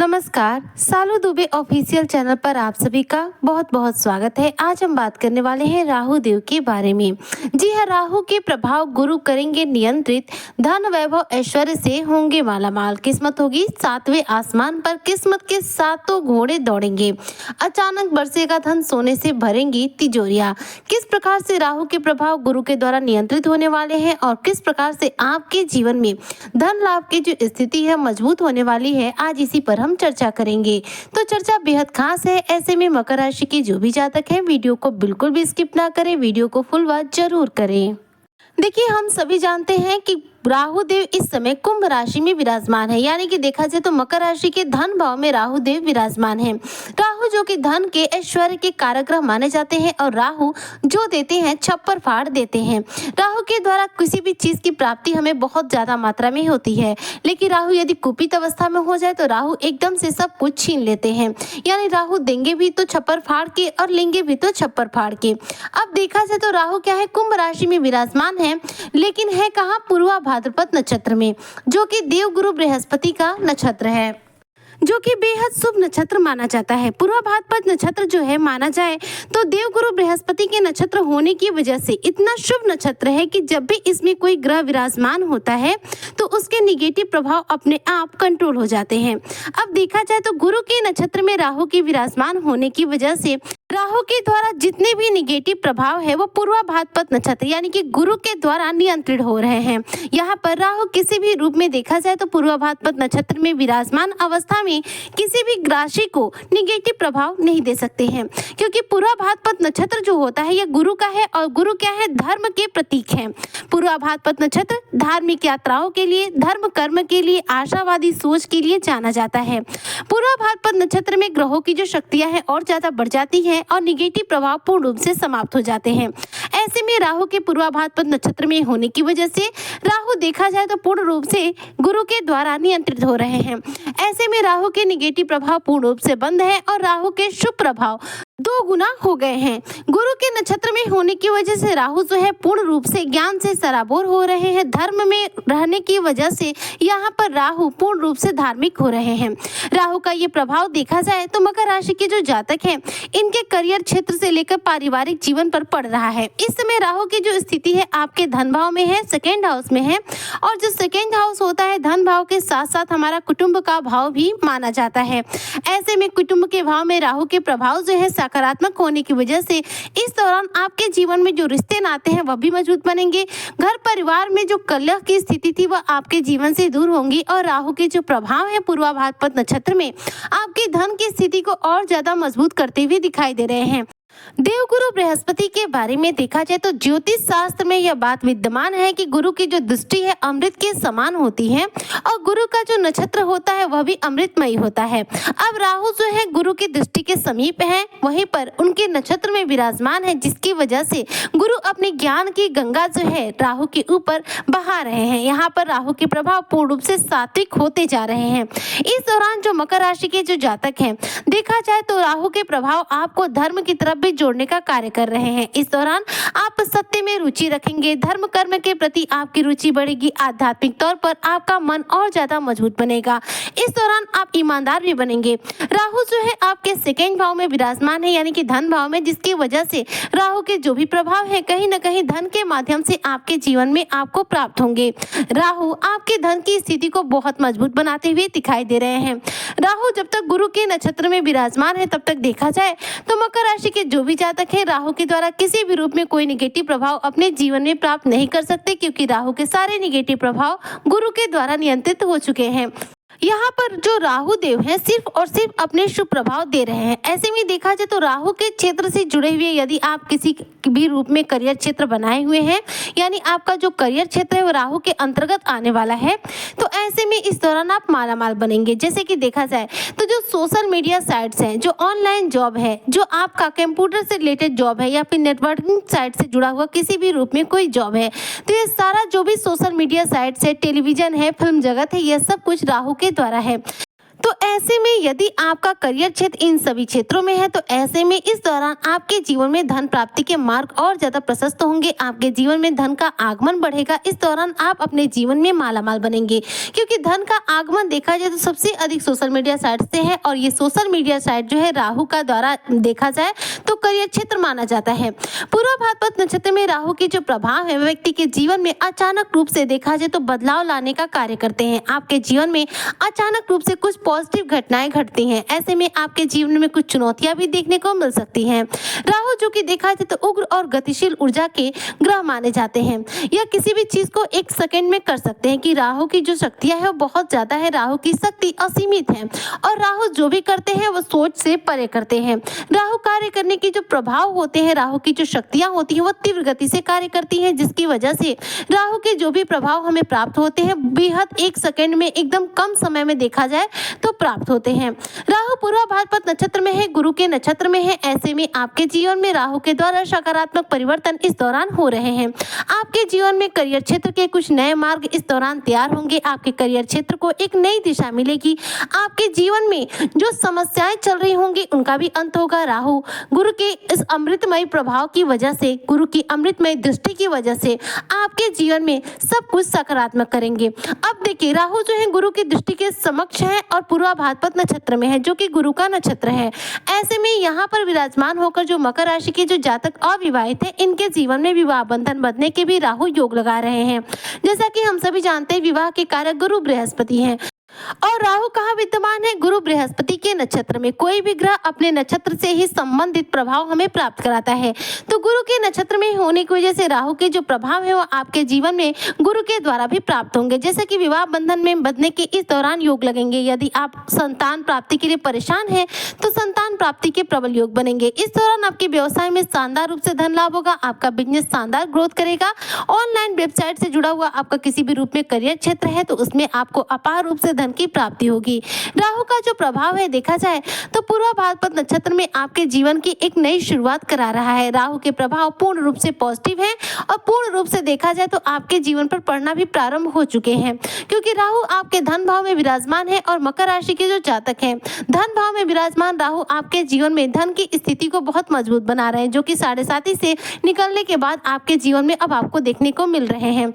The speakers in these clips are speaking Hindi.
नमस्कार, सालू दुबे ऑफिशियल चैनल पर आप सभी का बहुत बहुत स्वागत है। आज हम बात करने वाले हैं राहु देव के बारे में। जी हाँ, राहु के प्रभाव गुरु करेंगे नियंत्रित, धन वैभव ऐश्वर्य से होंगे मालामाल, किस्मत होगी सातवें आसमान पर, किस्मत के सातों घोड़े दौड़ेंगे, अचानक बरसेगा धन, सोने से भरेंगी तिजोरियां। किस प्रकार से राहु के प्रभाव गुरु के द्वारा नियंत्रित होने वाले हैं और किस प्रकार से आपके जीवन में धन लाभ की जो स्थिति है मजबूत होने वाली है, आज इसी पर हम चर्चा करेंगे। तो चर्चा बेहद खास है। ऐसे में मकर राशि के जो भी जातक हैं, वीडियो को बिल्कुल भी स्किप ना करें, वीडियो को फुल वॉच जरूर करें। देखिए, हम सभी जानते हैं कि राहु देव इस समय कुंभ राशि में विराजमान है, यानी कि देखा जाए तो मकर राशि के धन भाव में राहु देव विराजमान है। राहु जो कि धन के ऐश्वर्य के कारक ग्रह माने जाते हैं और राहु जो देते हैं छप्पर फाड़ देते हैं। राहु के द्वारा किसी भी चीज की प्राप्ति हमें बहुत ज्यादा मात्रा में होती है, लेकिन राहु यदि कुपित अवस्था में हो जाए तो राहु एकदम से सब कुछ छीन लेते हैं। यानी राहु देंगे भी तो छप्पर फाड़ के और लेंगे भी तो छप्पर फाड़ के। अब देखा जाए तो राहु क्या है, कुंभ राशि में विराजमान है, लेकिन है कहाँ, पूर्वा भाद्रपद नक्षत्र में, जो कि देवगुरु बृहस्पति का नक्षत्र है, जो कि बेहद शुभ नक्षत्र माना जाता है। पूर्वा भाद्रपद नक्षत्र जो है माना जाए तो देवगुरु बृहस्पति के नक्षत्र होने की वजह से इतना शुभ नक्षत्र है कि जब भी इसमें कोई ग्रह विराजमान होता है तो उसके निगेटिव प्रभाव अपने आप कंट्रोल हो जाते हैं। अब देखा जाए तो गुरु के नक्षत्र में राहु के विराजमान होने की वजह से राहु के द्वारा जितने भी निगेटिव प्रभाव है वो पूर्वा भाद्रपद नक्षत्र यानी कि गुरु के द्वारा नियंत्रित हो रहे हैं। यहाँ पर राहु किसी भी रूप में देखा जाए तो पूर्वा भाद्रपद नक्षत्र में विराजमान अवस्था में किसी भी राशि को निगेटिव प्रभाव नहीं दे सकते हैं, क्योंकि पूर्वा भाद्रपद नक्षत्र जो होता है यह गुरु का है और गुरु क्या है, धर्म के प्रतीक है। पूर्वा भाद्रपद नक्षत्र धार्मिक यात्राओं के लिए, धर्म कर्म के लिए, आशावादी सोच के लिए जाना जाता है। पूर्वा भाद्रपद नक्षत्र में ग्रहों की जो शक्तियां हैं और ज्यादा बढ़ जाती हैं और निगेटिव प्रभाव पूर्ण रूप से समाप्त हो जाते हैं। ऐसे में राहु के पूर्वा भाद्रपद नक्षत्र में होने की वजह से राहु देखा जाए तो पूर्ण रूप से गुरु के द्वारा नियंत्रित हो रहे हैं। ऐसे में राहु के निगेटिव प्रभाव पूर्ण रूप से बंद है और राहु के शुभ प्रभाव 2 गुना हो गए हैं। गुरु के नक्षत्र में होने की वजह से राहु जो है पूर्ण रूप से ज्ञान से सराबोर हो रहे हैं। धर्म में रहने की वजह से यहाँ पर राहु पूर्ण रूप से धार्मिक हो रहे हैं। राहु का ये प्रभाव देखा जाए तो मकर राशि के जो जातक हैं, इनके करियर क्षेत्र से लेकर पारिवारिक जीवन पर पड़ रहा है। इस समय राहु की जो स्थिति है आपके धन भाव में है, सेकेंड हाउस में है, और जो सेकेंड हाउस होता है धन भाव के साथ साथ हमारा कुटुंब का भाव भी माना जाता है। ऐसे में कुटुंब के भाव में राहु के प्रभाव जो है सकारात्मक होने की वजह से इस दौरान आपके जीवन में जो रिश्ते नाते हैं वह भी मजबूत बनेंगे। घर परिवार में जो कलह की स्थिति थी वह आपके जीवन से दूर होंगी और राहु के जो प्रभाव है पूर्वा भाद्रपद नक्षत्र में आपकी धन की स्थिति को और ज्यादा मजबूत करते हुए दिखाई दे रहे हैं। देवगुरु बृहस्पति के बारे में देखा जाए तो ज्योतिष शास्त्र में यह बात विद्यमान है कि गुरु की जो दृष्टि है अमृत के समान होती है और गुरु का जो नक्षत्र होता है वह भी अमृतमयी होता है। अब राहु जो है गुरु की दृष्टि के समीप है, वहीं पर उनके नक्षत्र में विराजमान है, जिसकी वजह से गुरु अपने ज्ञान की गंगा जो है राहु के ऊपर बहा रहे हैं। यहाँ पर राहु के प्रभाव पूर्ण रूप से सात्विक होते जा रहे हैं। इस दौरान जो मकर राशि के जो जातक हैं, देखा जाए तो राहु के प्रभाव आपको धर्म की तरफ जोड़ने का कार्य कर रहे हैं। इस दौरान आप सत्य में रुचि रखेंगे, धर्म कर्म के प्रति आपकी रुचि बढ़ेगी, आध्यात्मिक तौर पर आपका मन और ज्यादा मजबूत बनेगा। इस दौरान आप ईमानदार भी बनेंगे। राहु जो है आपके सेकेंड भाव में विराजमान है, यानी कि धन भाव में, जिसकी वजह से राहु के जो भी प्रभाव है कहीं न कहीं धन के माध्यम से आपके जीवन में आपको प्राप्त होंगे। राहु आपके धन की स्थिति को बहुत मजबूत बनाते हुए दिखाई दे रहे हैं। राहु जब तक गुरु के नक्षत्र में विराजमान है तब तक देखा जाए तो मकर राशि के जो भी जातक है राहु के द्वारा किसी भी रूप में कोई निगेटिव प्रभाव अपने जीवन में प्राप्त नहीं कर सकते, क्योंकि राहु के सारे निगेटिव प्रभाव गुरु के द्वारा नियंत्रित हो चुके हैं। यहाँ पर जो राहु देव हैं सिर्फ और सिर्फ अपने शुभ प्रभाव दे रहे हैं। ऐसे में देखा जाए तो राहु के क्षेत्र से जुड़े हुए यदि आप किसी भी रूप में करियर क्षेत्र बनाए हुए हैं, यानी आपका जो करियर क्षेत्र है वो राहु के अंतर्गत आने वाला है, तो ऐसे में इस दौरान आप मालामाल बनेंगे। जैसे कि देखा जाए तो जो सोशल मीडिया साइट्स हैं, जो ऑनलाइन जॉब है, जो आपका कंप्यूटर से रिलेटेड जॉब है या फिर नेटवर्किंग साइट से जुड़ा हुआ किसी भी रूप में कोई जॉब है, तो ये सारा जो भी सोशल मीडिया साइट्स है, टेलीविजन है, फिल्म जगत है, यह सब कुछ राहु के द्वारा है। तो ऐसे में यदि आपका करियर क्षेत्र इन सभी क्षेत्रों में है तो ऐसे में इस दौरान आपके जीवन में धन प्राप्ति के मार्ग और ज्यादा प्रशस्त होंगे। आपके जीवन में धन का आगमन बढ़ेगा। इस दौरान आप अपने जीवन में मालामाल बनेंगे, क्योंकि धन का आगमन देखा जाए तो सबसे अधिक सोशल मीडिया साइट से है और ये सोशल मीडिया साइट जो है राहु का द्वारा देखा जाए तो करियर क्षेत्र माना जाता है। पूर्व भाद्रपद नक्षत्र में राहु के जो प्रभाव है व्यक्ति के जीवन में अचानक रूप से देखा जाए तो बदलाव लाने का कार्य करते हैं। आपके जीवन में अचानक रूप से कुछ पॉजिटिव घटनाएं घटती हैं। ऐसे में आपके जीवन में कुछ चुनौतियां भी देखने को मिल सकती हैं। राहु जो कि देखा जाए तो उग्र और गतिशील ऊर्जा के ग्रह माने जाते हैं। यह किसी भी चीज को एक सेकंड में कर सकते हैं कि राहु की जो शक्तियां है वो बहुत ज्यादा है। राहु की शक्ति असीमित है और राहु जो भी करते हैं वो सोच से परे करते हैं। राहु कार्य करने के जो प्रभाव होते हैं, राहु की जो शक्तियां होती हैं वो तीव्र गति से कार्य करती हैं, जिसकी वजह से राहु के जो भी प्रभाव हमें प्राप्त होते हैं बेहद एक सेकंड में एकदम कम समय में देखा जाए तो प्राप्त होते हैं। राहु पूर्व भाद्रपद नक्षत्र में है, गुरु के नक्षत्र में है। ऐसे में आपके जीवन में राहु के द्वारा सकारात्मक परिवर्तन इस दौरान हो रहे हैं। आपके जीवन में करियर क्षेत्र के कुछ नए मार्ग इस दौरान तैयार होंगे। आपके करियर क्षेत्र को एक नई दिशा मिलेगी। आपके जीवन में जो समस्याएं चल रही होंगी उनका भी अंत होगा। राहु गुरु के इस अमृतमय प्रभाव की वजह से, गुरु की अमृतमय दृष्टि की वजह से आपके जीवन में सब कुछ सकारात्मक करेंगे। अब देखिए राहु जो है गुरु की दृष्टि के समक्ष है और पूर्व भाद्रपद नक्षत्र में है जो कि गुरु का नक्षत्र है। ऐसे में यहाँ पर विराजमान होकर जो मकर राशि के जो जातक अविवाहित है इनके जीवन में विवाह बंधन बंधने के भी राहु योग लगा रहे हैं। जैसा कि हम सभी जानते हैं विवाह के कारक गुरु बृहस्पति हैं और राहु कहाँ विद्यमान है? गुरु बृहस्पति के नक्षत्र में। कोई भी ग्रह अपने नक्षत्र से ही संबंधित प्रभाव हमें प्राप्त कराता है, तो गुरु के नक्षत्र में होने की वजह से राहु के जो प्रभाव है वो आपके जीवन में गुरु के द्वारा भी प्राप्त होंगे। जैसे कि विवाह बंधन में बंधने के इस दौरान योग लगेंगे। यदि आप संतान प्राप्ति के लिए परेशान हैं तो संतान प्राप्ति के प्रबल योग बनेंगे। इस दौरान आपके व्यवसाय में शानदार रूप से धन लाभ होगा। आपका बिजनेस शानदार ग्रोथ करेगा। ऑनलाइन वेबसाइट से जुड़ा हुआ आपका किसी भी रूप में करियर क्षेत्र है तो उसमें आपको अपार रूप से धन की प्राप्ति होगी। राहु का जो प्रभाव है देखा जाए तो पूर्व भाद्रपद नक्षत्र में आपके जीवन की एक नई शुरुआत करा रहा है। राहु के प्रभाव पूर्ण रूप से पॉजिटिव है और पूर्ण रूप से देखा जाए तो आपके जीवन पर पड़ना भी प्रारंभ हो चुके हैं, क्योंकि राहु आपके धन भाव में विराजमान है और मकर राशि के जो जातक हैं धन भाव में विराजमान राहु आपके जीवन में धन की स्थिति को बहुत मजबूत बना रहे हैं, जो कि 7.5 से निकलने के बाद आपके जीवन में अब आपको देखने को मिल रहे हैं।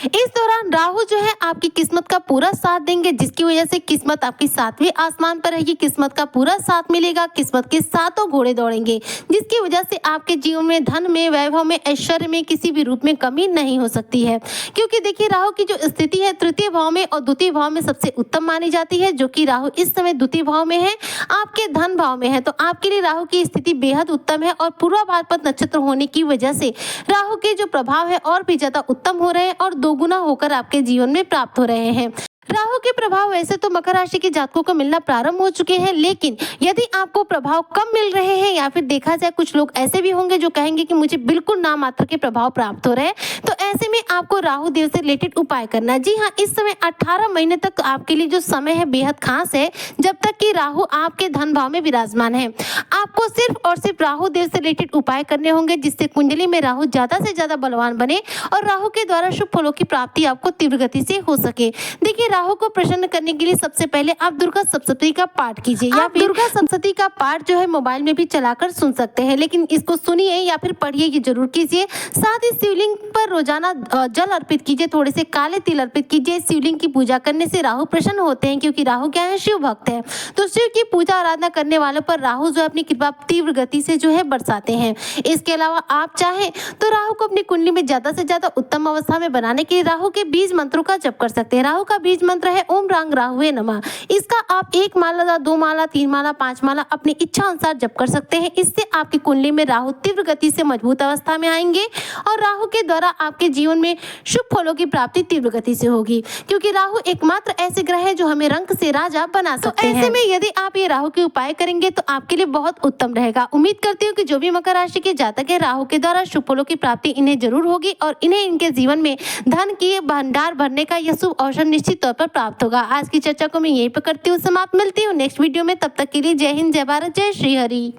इस दौरान राहु जो है आपकी किस्मत का पूरा साथ देंगे, जिसकी वजह से किस्मत आपकी 7वें आसमान पर रहेगी। किस्मत का पूरा साथ मिलेगा। किस्मत के सातों घोड़े दौड़ेंगे, जिसकी वजह से आपके जीवन में धन में, वैभव में, ऐश्वर्य में किसी भी रूप में कमी नहीं हो सकती है। क्योंकि देखिए राहु की जो स्थिति है तृतीय भाव में और द्वितीय भाव में सबसे उत्तम मानी जाती है, जो कि राहु इस समय द्वितीय भाव में है, आपके धन भाव में है। तो आपके लिए राहु की स्थिति बेहद उत्तम है और पूर्व भाद्रपद नक्षत्र होने की वजह से राहु के जो प्रभाव है और भी ज्यादा उत्तम हो रहे हैं और दोगुना होकर आपके जीवन में प्राप्त हो रहे हैं। राहु के प्रभाव वैसे तो मकर राशि के जातकों को मिलना प्रारंभ हो चुके हैं, लेकिन यदि आपको प्रभाव कम मिल रहे हैं या फिर देखा जाए कुछ लोग ऐसे भी होंगे जो कहेंगे कि मुझे बिल्कुल नाम मात्र के प्रभाव प्राप्त हो रहे हैं, तो ऐसे में आपको राहु देव से रिलेटेड उपाय करना है। जी हाँ, इस समय 18 महीने तक आपके लिए जो समय है बेहद खास है, जब तक कि राहु आपके धन भाव में विराजमान है। आपको सिर्फ और सिर्फ राहु देव से रिलेटेड उपाय करने होंगे, जिससे कुंडली में राहु ज्यादा से ज्यादा बलवान बने और राहु के द्वारा शुभ फलों की प्राप्ति आपको तीव्र गति से हो सके। देखिए राहु को प्रसन्न करने के लिए सबसे पहले आप दुर्गा सप्तशती का पाठ कीजिए, या फिर दुर्गा सप्तशती का पाठ जो है मोबाइल में भी चलाकर सुन सकते हैं, लेकिन इसको सुनिए या फिर पढ़िए, ये जरूर कीजिए। साथ ही शिवलिंग पर रोजाना जल अर्पित कीजिए, थोड़े से काले तिल अर्पित कीजिए। शिवलिंग की पूजा करने से राहु प्रसन्न होते हैं, क्योंकि राहु क्या है? शिव भक्त है। तो शिव की पूजा आराधना करने वालों पर राहु जो अपनी कृपा तीव्र गति से जो है बरसाते हैं। इसके अलावा आप चाहें तो राहु को अपनी कुंडली में ज्यादा से ज्यादा उत्तम अवस्था में बनाने के लिए राहु के बीज मंत्रों का जप कर सकते हैं। राहु का बीज मंत्र है ओम रांग राहुवे नमः। इसका आप 1 माला, 2 माला, 3 माला, 5 माला अपनी इच्छा अनुसार जप कर सकते हैं। इससे आपकी कुंडली में राहु तीव्र गति से मजबूत अवस्था में आएंगे और राहु के द्वारा आपके जीवन में शुभ फलों की प्राप्ति तीव्र गति से होगी, क्योंकि राहु एकमात्र ऐसे ग्रह है जो हमें रंग से राजा बना सकते हैं। ऐसे में यदि आप ये राहु के उपाय करेंगे तो आपके लिए बहुत उत्तम रहेगा। उम्मीद करती हूँ कि जो भी मकर राशि के जातक है राहु के द्वारा शुभ फलों की प्राप्ति इन्हें जरूर होगी और इन्हें इनके जीवन में धन की भंडार भरने का यह शुभ अवसर निश्चित तौर पर प्राप्त होगा। आज की चर्चा को मैं यहीं पर करती हूँ समाप्त। मिलती हूँ नेक्स्ट वीडियो में, तब तक के लिए जय हिंद, जय भारत, जय श्री हरि।